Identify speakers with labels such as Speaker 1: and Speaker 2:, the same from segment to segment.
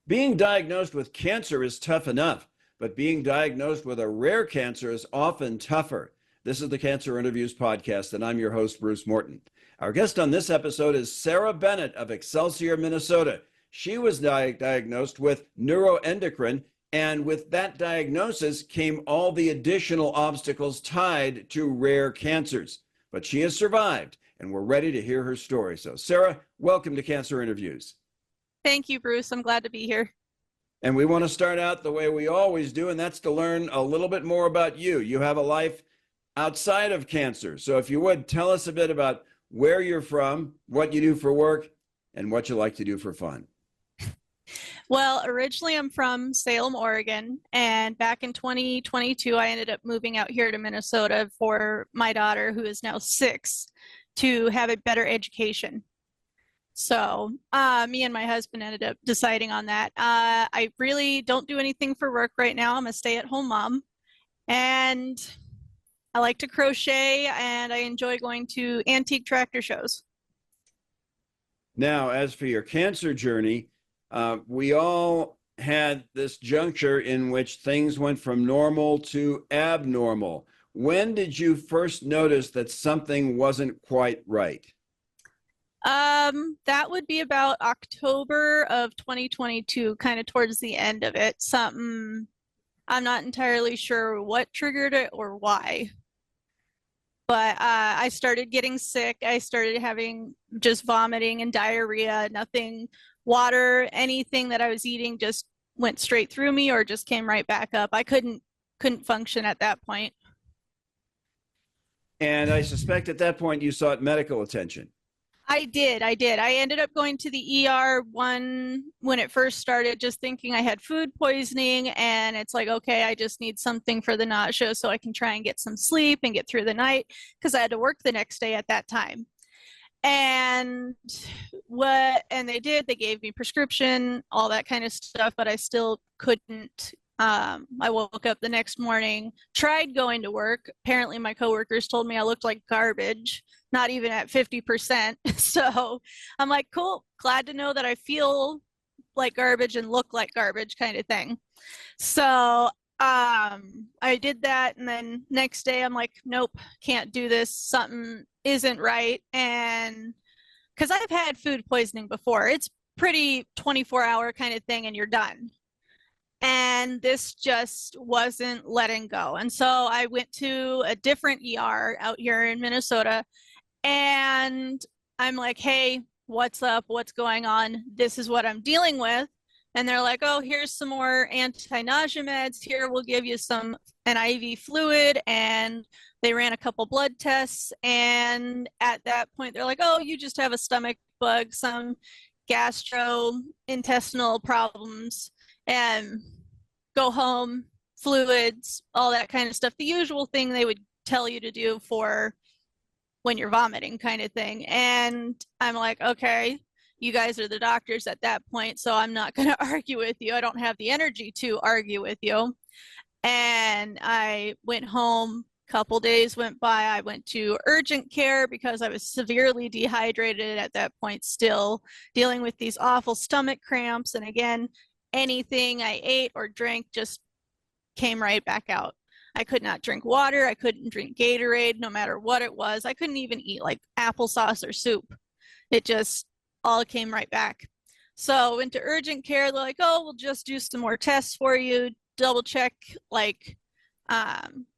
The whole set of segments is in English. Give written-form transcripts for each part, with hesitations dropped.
Speaker 1: Being diagnosed with cancer is tough enough, but being diagnosed with a rare cancer is often tougher. This is the Cancer Interviews podcast, and I'm your host, Bruce Morton. Our guest on this episode is Sarah Bennett of Excelsior, Minnesota. She was diagnosed with neuroendocrine, and with that diagnosis came all the additional obstacles tied to rare cancers. But she has survived, and we're ready to hear her story. So, Sarah, welcome to Cancer Interviews.
Speaker 2: Thank you, Bruce. I'm glad to be here.
Speaker 1: And we want to start out the way we always do, and that's to learn a little bit more about you. You have a life outside of cancer. So if you would, tell us a bit about where you're from, what you do for work, and what you like to do for fun.
Speaker 2: Well, originally I'm from Salem, Oregon, and back in 2022, I ended up moving out here to Minnesota for my daughter, who is now 6, to have a better education. So me and my husband ended up deciding on that. I really don't do anything for work right now. I'm a stay-at-home mom, and I like to crochet, and I enjoy going to antique tractor shows.
Speaker 1: Now, as for your cancer journey, we all had this juncture in which things went from normal to abnormal. When did you first notice that something wasn't quite right?
Speaker 2: That would be about October of 2022, kind of towards the end of it. Something, I'm not entirely sure what triggered it or why. But I started getting sick. I started having just vomiting and diarrhea, nothing, water, anything that I was eating just went straight through me or just came right back up. I couldn't function at that point.
Speaker 1: And I suspect at that point you sought medical attention.
Speaker 2: I did. I ended up going to the ER when it first started, just thinking I had food poisoning, and it's like, okay, I just need something for the nausea so I can try and get some sleep and get through the night, because I had to work the next day at that time. And they did, they gave me prescription, all that kind of stuff, but I still couldn't. I woke up the next morning, tried going to work. Apparently my coworkers told me I looked like garbage, not even at 50%. So I'm like, cool, glad to know that I feel like garbage and look like garbage kind of thing. So I did that, and then next day I'm like, nope, can't do this. Something isn't right. And because I've had food poisoning before, it's pretty 24-hour kind of thing and you're done. And this just wasn't letting go. And so I went to a different ER out here in Minnesota, and I'm like, hey, what's up? What's going on? This is what I'm dealing with. And they're like, oh, here's some more anti-nausea meds. Here, we'll give you an IV fluid. And they ran a couple blood tests. And at that point, they're like, oh, you just have a stomach bug, some gastrointestinal problems, and go home, fluids, all that kind of stuff. The usual thing they would tell you to do for when you're vomiting kind of thing. And I'm like, okay, you guys are the doctors at that point, so I'm not going to argue with you. I don't have the energy to argue with you. And I went home. Couple days went by. I went to urgent care because I was severely dehydrated at that point, still dealing with these awful stomach cramps. And again, anything I ate or drank just came right back out. I could not drink water. I couldn't drink Gatorade, no matter what it was. I couldn't even eat like applesauce or soup. It just all came right back. So I went to urgent care. They're like, oh, we'll just do some more tests for you, double check, like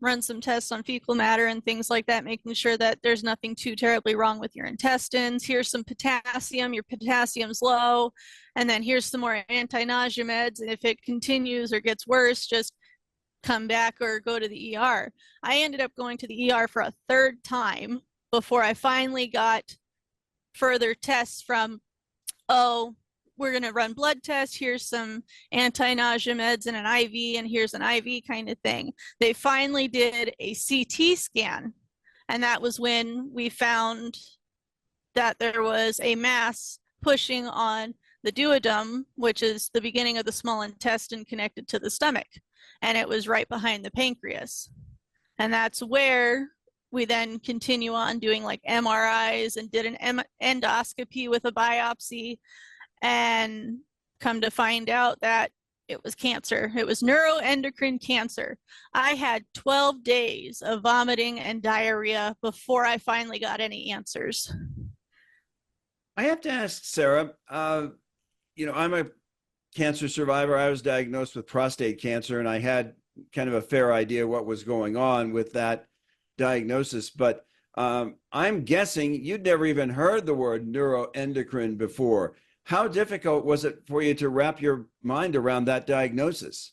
Speaker 2: run some tests on fecal matter and things like that, making sure that there's nothing too terribly wrong with your intestines. Here's some potassium, your potassium's low, and then here's some more anti-nausea meds, and if it continues or gets worse, just come back or go to the ER. I ended up going to the ER for a third time before I finally got further tests from, oh, we're going to run blood tests, here's some anti-nausea meds and an IV, and here's an IV kind of thing. They finally did a CT scan, and that was when we found that there was a mass pushing on the duodenum, which is the beginning of the small intestine connected to the stomach, and it was right behind the pancreas. And that's where we then continue on doing like MRIs and did an endoscopy with a biopsy. And come to find out that it was cancer. It was neuroendocrine cancer. I had 12 days of vomiting and diarrhea before I finally got any answers.
Speaker 1: I have to ask, Sarah, I'm a cancer survivor. I was diagnosed with prostate cancer, and I had kind of a fair idea what was going on with that diagnosis. But I'm guessing you'd never even heard the word neuroendocrine before. How difficult was it for you to wrap your mind around that diagnosis?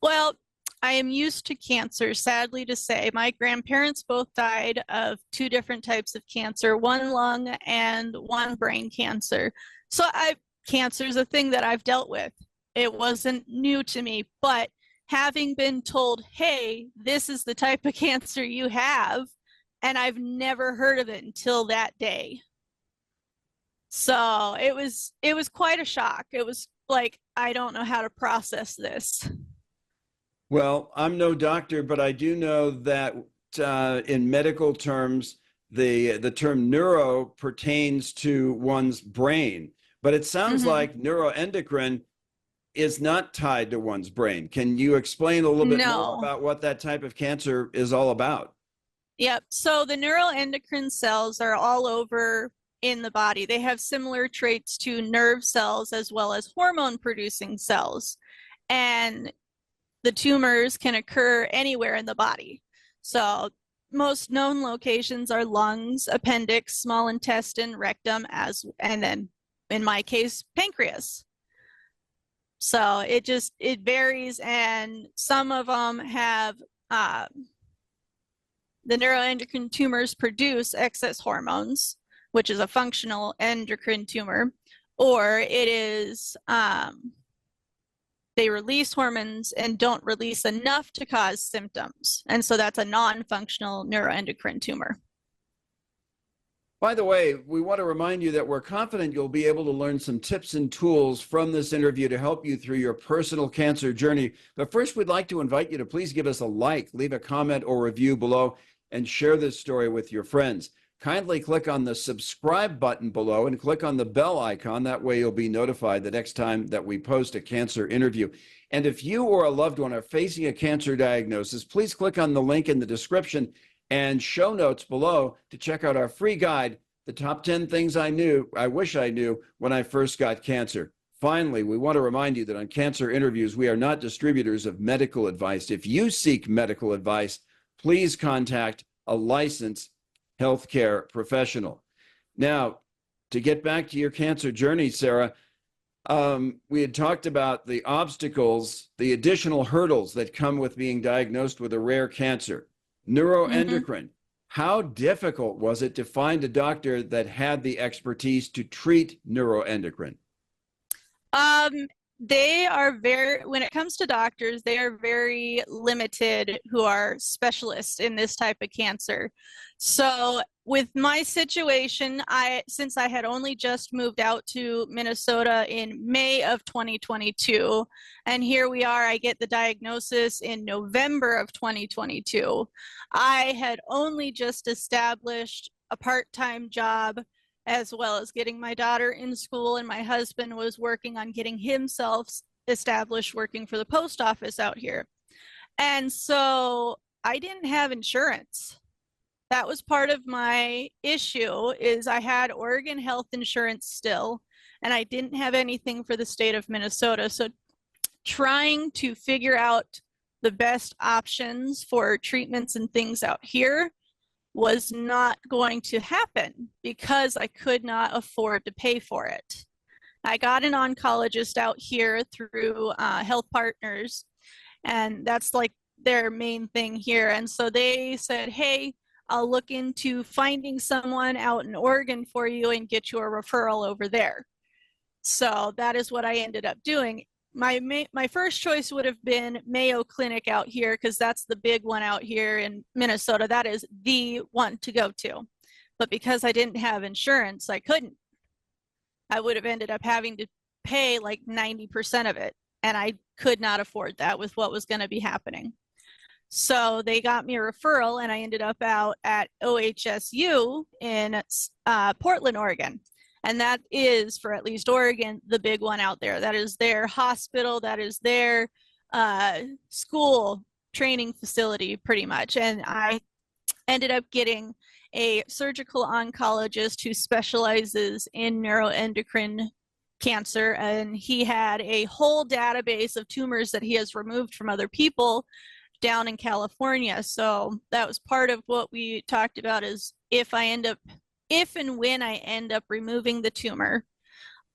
Speaker 2: Well, I am used to cancer, sadly to say. My grandparents both died of two different types of cancer, one lung and one brain cancer. So cancer is a thing that I've dealt with. It wasn't new to me, but having been told, hey, this is the type of cancer you have, and I've never heard of it until that day. So it was quite a shock. It was like, I don't know how to process this.
Speaker 1: Well, I'm no doctor, but I do know that in medical terms, the term neuro pertains to one's brain. But it sounds like neuroendocrine is not tied to one's brain. Can you explain a little bit more about what that type of cancer is all about?
Speaker 2: Yep. So the neuroendocrine cells are all over in the body. They have similar traits to nerve cells as well as hormone-producing cells. And the tumors can occur anywhere in the body. So most known locations are lungs, appendix, small intestine, rectum, and then in my case, pancreas. So it varies, and some of them have the neuroendocrine tumors produce excess hormones, which is a functional endocrine tumor, or it is they release hormones and don't release enough to cause symptoms. And so that's a non-functional neuroendocrine tumor.
Speaker 1: By the way, we want to remind you that we're confident you'll be able to learn some tips and tools from this interview to help you through your personal cancer journey. But first, we'd like to invite you to please give us a like, leave a comment or review below, and share this story with your friends. Kindly click on the subscribe button below and click on the bell icon. That way you'll be notified the next time that we post a cancer interview. And if you or a loved one are facing a cancer diagnosis, please click on the link in the description and show notes below to check out our free guide, The Top 10 Things I Wish I Knew When I First Got Cancer. Finally, we want to remind you that on Cancer Interviews, we are not distributors of medical advice. If you seek medical advice, please contact a licensed healthcare professional. Now, to get back to your cancer journey, Sarah, we had talked about the obstacles, the additional hurdles that come with being diagnosed with a rare cancer. Neuroendocrine. How difficult was it to find a doctor that had the expertise to treat neuroendocrine?
Speaker 2: They are when it comes to doctors, they are very limited who are specialists in this type of cancer. So with my situation, since I had only just moved out to Minnesota in May of 2022, and here we are, I get the diagnosis in November of 2022. I had only just established a part-time job, as well as getting my daughter in school, and my husband was working on getting himself established working for the post office out here. And so I didn't have insurance. That was part of my issue, is I had Oregon health insurance still, and I didn't have anything for the state of Minnesota. So trying to figure out the best options for treatments and things out here was not going to happen because I could not afford to pay for it. I got an oncologist out here through Health Partners, and that's like their main thing here. And so they said, hey, I'll look into finding someone out in Oregon for you and get you a referral over there. So that is what I ended up doing. My first choice would have been Mayo Clinic out here, because that's the big one out here in Minnesota. That is the one to go to. But because I didn't have insurance, I couldn't. I would have ended up having to pay like 90% of it, and I could not afford that with what was going to be happening. So they got me a referral, and I ended up out at OHSU in Portland, Oregon. And that is, for at least Oregon, the big one out there. That is their hospital, that is their school training facility, pretty much. And I ended up getting a surgical oncologist who specializes in neuroendocrine cancer, and he had a whole database of tumors that he has removed from other people down in California. So that was part of what we talked about, is if and when I end up removing the tumor,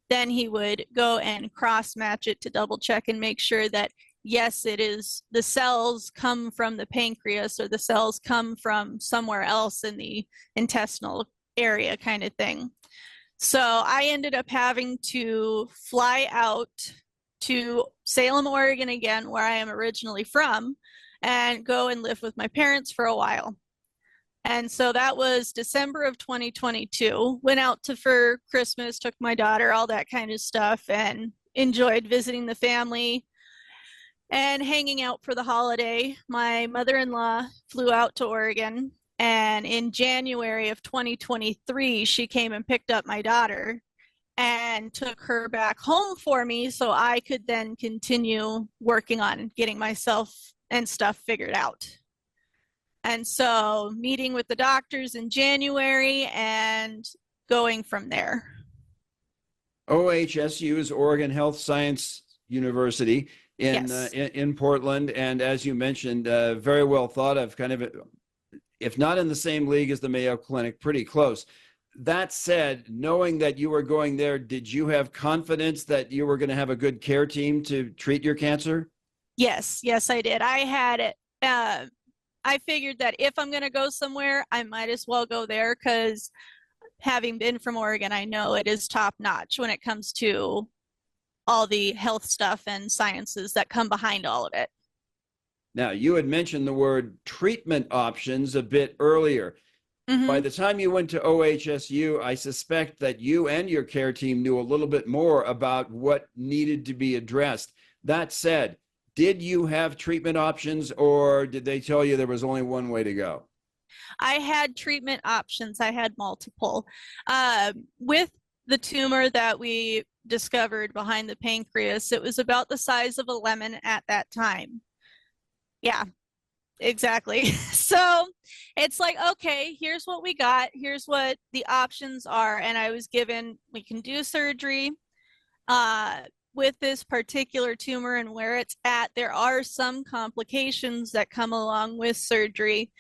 Speaker 2: then he would go and cross match it to double check and make sure that yes, it is, the cells come from the pancreas or the cells come from somewhere else in the intestinal area, kind of thing. So I ended up having to fly out to Salem, Oregon again, where I am originally from, and go and live with my parents for a while. And so that was December of 2022. Went out for Christmas, took my daughter, all that kind of stuff, and enjoyed visiting the family and hanging out for the holiday. My mother-in-law flew out to Oregon, and in January of 2023, she came and picked up my daughter and took her back home for me so I could then continue working on getting myself and stuff figured out. And so meeting with the doctors in January and going from there.
Speaker 1: OHSU is Oregon Health Science University
Speaker 2: Yes.
Speaker 1: in Portland, and as you mentioned, very well thought of, kind of, if not in the same league as the Mayo Clinic, pretty close. That said, knowing that you were going there, did you have confidence that you were going to have a good care team to treat your cancer?
Speaker 2: Yes, I did. I figured that if I'm going to go somewhere, I might as well go there, because having been from Oregon, I know it is top notch when it comes to all the health stuff and sciences that come behind all of it.
Speaker 1: Now, you had mentioned the word treatment options a bit earlier. Mm-hmm. By the time you went to OHSU, I suspect that you and your care team knew a little bit more about what needed to be addressed. That said, did you have treatment options, or did they tell you there was only one way to go?
Speaker 2: I had treatment options. I had multiple. With the tumor that we discovered behind the pancreas, it was about the size of a lemon at that time. Yeah, exactly. So it's like, okay, here's what we got. Here's what the options are. And I was given, we can do surgery. With this particular tumor and where it's at, there are some complications that come along with surgery,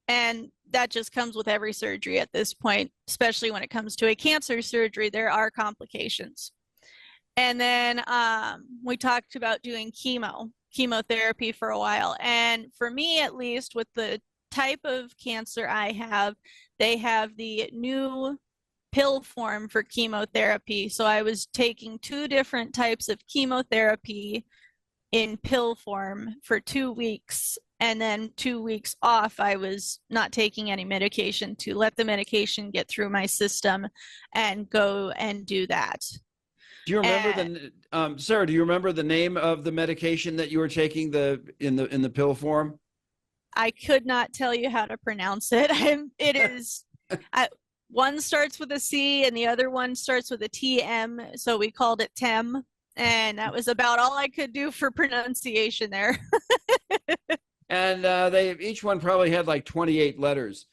Speaker 2: and that just comes with every surgery at this point, especially when it comes to a cancer surgery. There are complications. And then we talked about doing chemotherapy for a while. And for me, at least, with the type of cancer I have, they have the new pill form for chemotherapy. So I was taking 2 different types of chemotherapy in pill form for 2 weeks, and then 2 weeks off. I was not taking any medication to let the medication get through my system and go and do that.
Speaker 1: Do you remember Sarah, do you remember the name of the medication that you were taking in the pill form?
Speaker 2: I could not tell you how to pronounce it. It is one starts with a C and the other one starts with a TM, so we called it TEM, and that was about all I could do for pronunciation there.
Speaker 1: And each one probably had like 28 letters.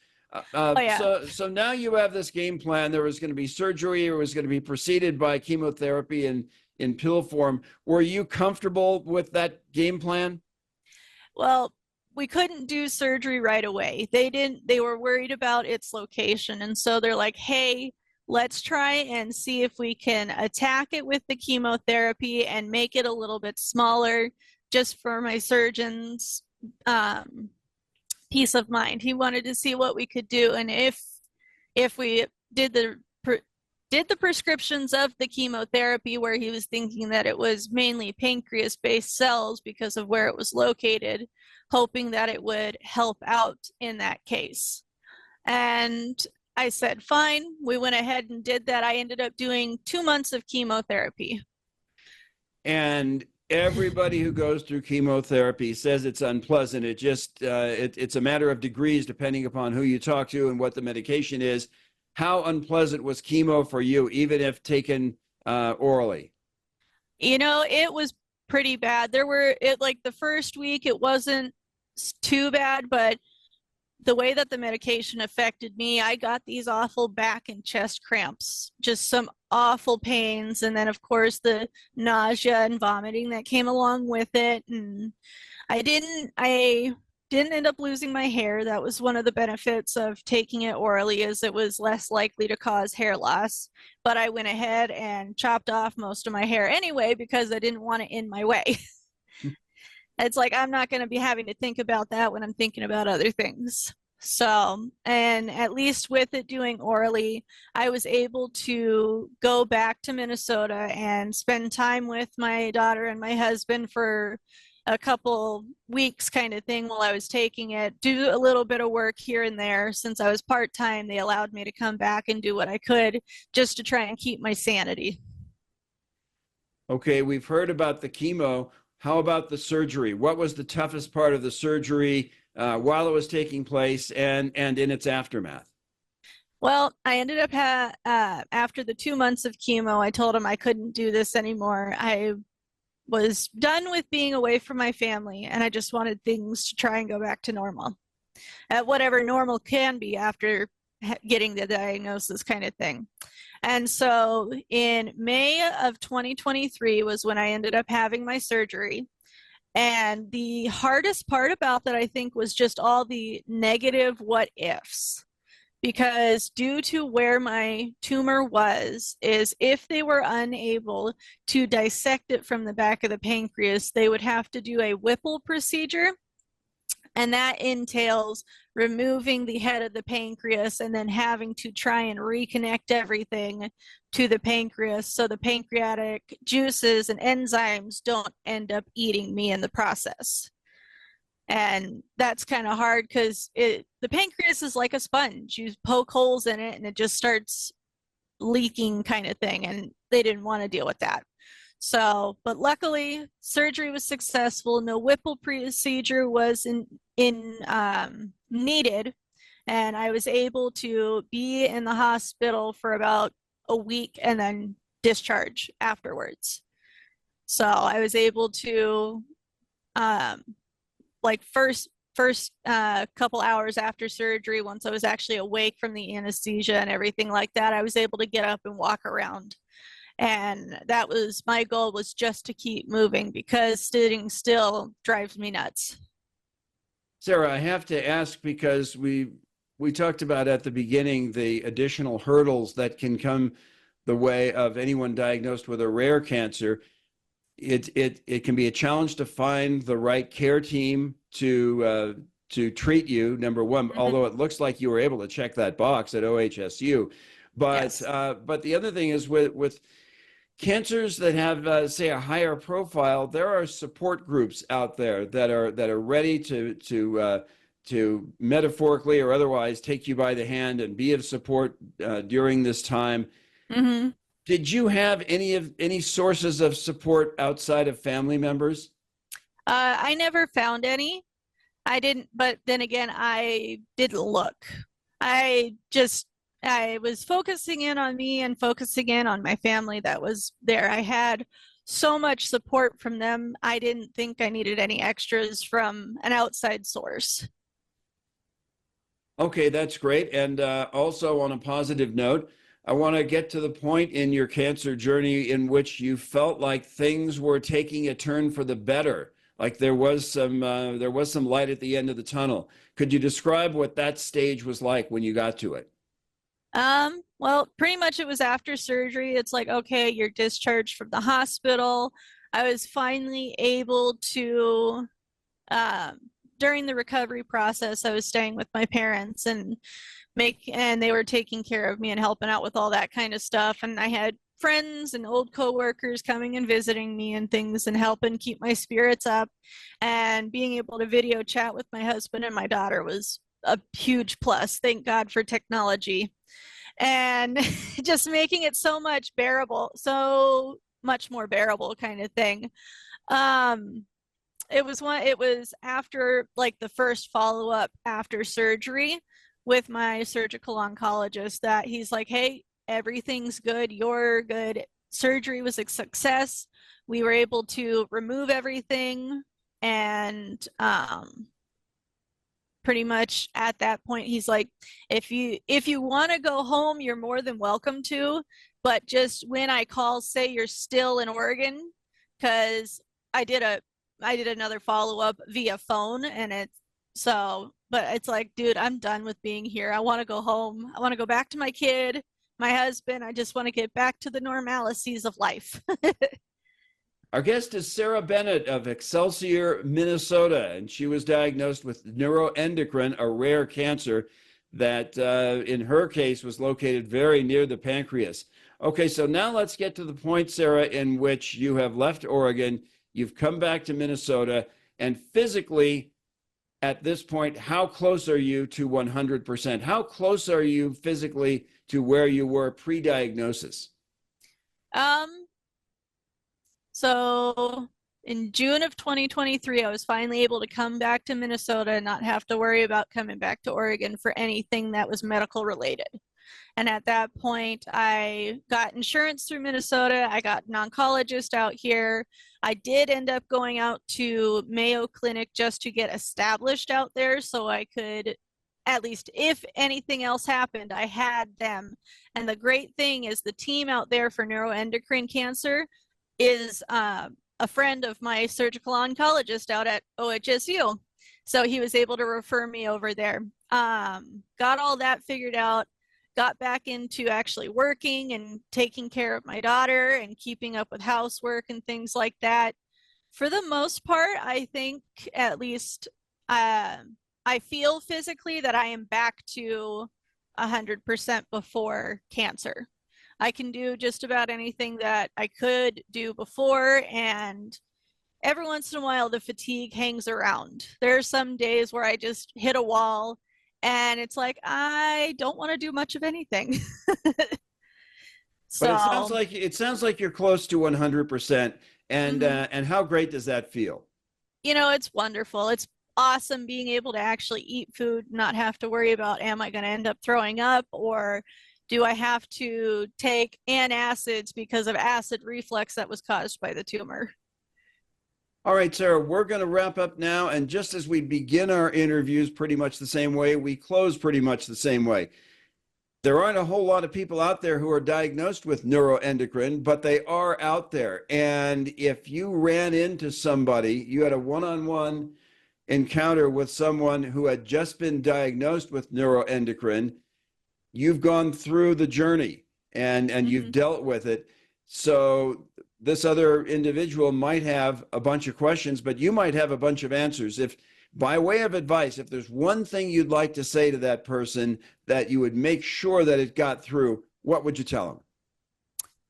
Speaker 2: Oh, yeah.
Speaker 1: So now you have this game plan. There was going to be surgery, or was going to be preceded by chemotherapy in pill form. Were you comfortable with that game plan?
Speaker 2: Well, we couldn't do surgery right away. They were worried about its location. And so they're like, hey, let's try and see if we can attack it with the chemotherapy and make it a little bit smaller, just for my surgeon's peace of mind. He wanted to see what we could do. And if we did the prescriptions of the chemotherapy, where he was thinking that it was mainly pancreas-based cells because of where it was located, hoping that it would help out in that case. And I said, fine. We went ahead and did that. I ended up doing 2 months of chemotherapy.
Speaker 1: And everybody who goes through chemotherapy says it's unpleasant. It's a matter of degrees depending upon who you talk to and what the medication is. How unpleasant was chemo for you, even if taken orally?
Speaker 2: It was pretty bad. Like the first week, it wasn't too bad, but the way that the medication affected me, I got these awful back and chest cramps, just some awful pains. And then, of course, the nausea and vomiting that came along with it. And I didn't end up losing my hair. That was one of the benefits of taking it orally, is it was less likely to cause hair loss. But I went ahead and chopped off most of my hair anyway because I didn't want it in my way. It's like I'm not going to be having to think about that when I'm thinking about other things. So, and at least with it doing orally, I was able to go back to Minnesota and spend time with my daughter and my husband for a couple weeks kind of thing while I was taking it, do a little bit of work here and there. Since I was part-time, they allowed me to come back and do what I could just to try and keep my sanity.
Speaker 1: Okay, we've heard about the chemo. How about the surgery? What was the toughest part of the surgery while it was taking place and in its aftermath?
Speaker 2: Well, I ended up after the 2 months of chemo, I told him I couldn't do this anymore. I was done with being away from my family, and I just wanted things to try and go back to normal, at whatever normal can be after getting the diagnosis kind of thing. And so in May of 2023 was when I ended up having my surgery. And the hardest part about that, I think, was just all the negative what ifs. Because due to where my tumor was, is if they were unable to dissect it from the back of the pancreas, they would have to do a Whipple procedure. And that entails removing the head of the pancreas and then having to try and reconnect everything to the pancreas so the pancreatic juices and enzymes don't end up eating me in the process. And that's kind of hard because the pancreas is like a sponge. You poke holes in it and it just starts leaking kind of thing. And they didn't want to deal with that. So, but luckily, surgery was successful. No Whipple procedure was needed, and I was able to be in the hospital for about a week and then discharge afterwards. So I was able to, like first couple hours after surgery, once I was actually awake from the anesthesia and everything like that, I was able to get up and walk around. And that was my goal, was just to keep moving because sitting still drives me nuts.
Speaker 1: Sarah, I have to ask because we talked about at the beginning the additional hurdles that can come the way of anyone diagnosed with a rare cancer. It can be a challenge to find the right care team to treat you. Number one, although it looks like you were able to check that box at OHSU, but
Speaker 2: Yes.
Speaker 1: But the other thing is with cancers that have say a higher profile, there are support groups out there that are ready to metaphorically or otherwise take you by the hand and be of support during this time.
Speaker 2: Mm-hmm.
Speaker 1: Did you have any sources of support outside of family members?
Speaker 2: I never found any. I didn't, but then again, I didn't look. I just I was focusing in on me and focusing in on my family that was there. I had so much support from them. I didn't think I needed any extras from an outside source.
Speaker 1: Okay, that's great. And also on a positive note, I want to get to the point in your cancer journey in which you felt like things were taking a turn for the better, like there was some light at the end of the tunnel. Could you describe what that stage was like when you got to it?
Speaker 2: Well, pretty much it was after surgery. It's like, okay, you're discharged from the hospital. I was finally able to, um, during the recovery process, I was staying with my parents and they were taking care of me and helping out with all that kind of stuff. And I had friends and old coworkers coming and visiting me and things and helping keep my spirits up. And being able to video chat with my husband and my daughter was a huge plus. Thank God for technology. And just making it so much bearable, so much more bearable kind of thing. Um, it was after like the first follow-up after surgery with my surgical oncologist that he's like, hey, everything's good, you're good. Surgery was a success. We were able to remove everything, and pretty much at that point he's like, if you want to go home, you're more than welcome to, but just when I call, say you're still in Oregon, because I did another follow-up via phone, and but it's like, dude, I'm done with being here. I want to go home. I want to go back to my kid, my husband. I just want to get back to the normalities of life.
Speaker 1: Our guest is Sarah Bennett of Excelsior, Minnesota, and she was diagnosed with neuroendocrine, a rare cancer that in her case was located very near the pancreas. Okay, so now let's get to the point, Sarah, in which you have left Oregon, you've come back to Minnesota, and physically at this point, how close are you to 100%? How close are you physically to where you were pre-diagnosis?
Speaker 2: So in June of 2023, I was finally able to come back to Minnesota and not have to worry about coming back to Oregon for anything that was medical related. And at that point, I got insurance through Minnesota. I got an oncologist out here. I did end up going out to Mayo Clinic just to get established out there so I could, at least if anything else happened, I had them. And the great thing is the team out there for neuroendocrine cancer is a friend of my surgical oncologist out at OHSU. So he was able to refer me over there. Got all that figured out, got back into actually working and taking care of my daughter and keeping up with housework and things like that. For the most part, I think at least I feel physically that I am back to 100% before cancer. I can do just about anything that I could do before, and every once in a while the fatigue hangs around. There are some days where I just hit a wall and it's like I don't want to do much of anything.
Speaker 1: But
Speaker 2: So,
Speaker 1: it sounds like you're close to 100%. And how great does that feel?
Speaker 2: it's wonderful. It's awesome being able to actually eat food, not have to worry about, am I going to end up throwing up, or do I have to take antacids because of acid reflux that was caused by the tumor?
Speaker 1: All right, Sarah, we're going to wrap up now. And just as we begin our interviews pretty much the same way, we close pretty much the same way. There aren't a whole lot of people out there who are diagnosed with neuroendocrine, but they are out there. And if you ran into somebody, you had a one-on-one encounter with someone who had just been diagnosed with neuroendocrine, you've gone through the journey and you've dealt with it. So this other individual might have a bunch of questions, but you might have a bunch of answers. If, by way of advice, if there's one thing you'd like to say to that person that you would make sure that it got through, what would you tell them?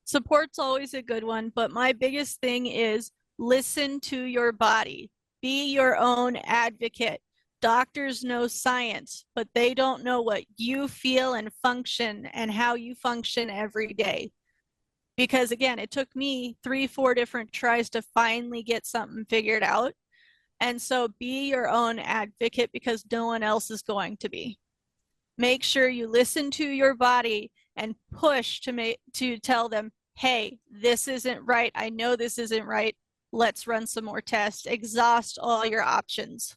Speaker 2: Support's always a good one, but my biggest thing is listen to your body. Be your own advocate. Doctors know science, but they don't know what you feel and function and how you function every day. Because again, it took me 3-4 different tries to finally get something figured out. And so be your own advocate because no one else is going to be. Make sure you listen to your body and push to tell them, hey, this isn't right. I know this isn't right. Let's run some more tests. Exhaust all your options.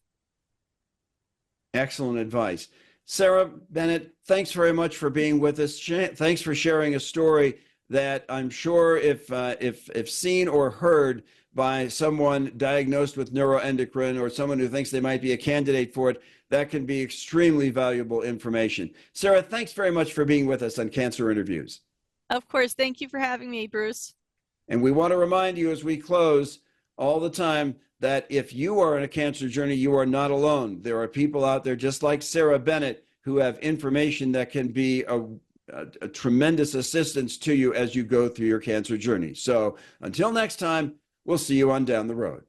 Speaker 1: Excellent advice. Sarah Bennett, thanks very much for being with us. Thanks for sharing a story that I'm sure if seen or heard by someone diagnosed with neuroendocrine or someone who thinks they might be a candidate for it, that can be extremely valuable information. Sarah, thanks very much for being with us on Cancer Interviews.
Speaker 2: Of course. Thank you for having me, Bruce.
Speaker 1: And we want to remind you as we close all the time that if you are in a cancer journey, you are not alone. There are people out there just like Sarah Bennett who have information that can be a tremendous assistance to you as you go through your cancer journey. So until next time, we'll see you on down the road.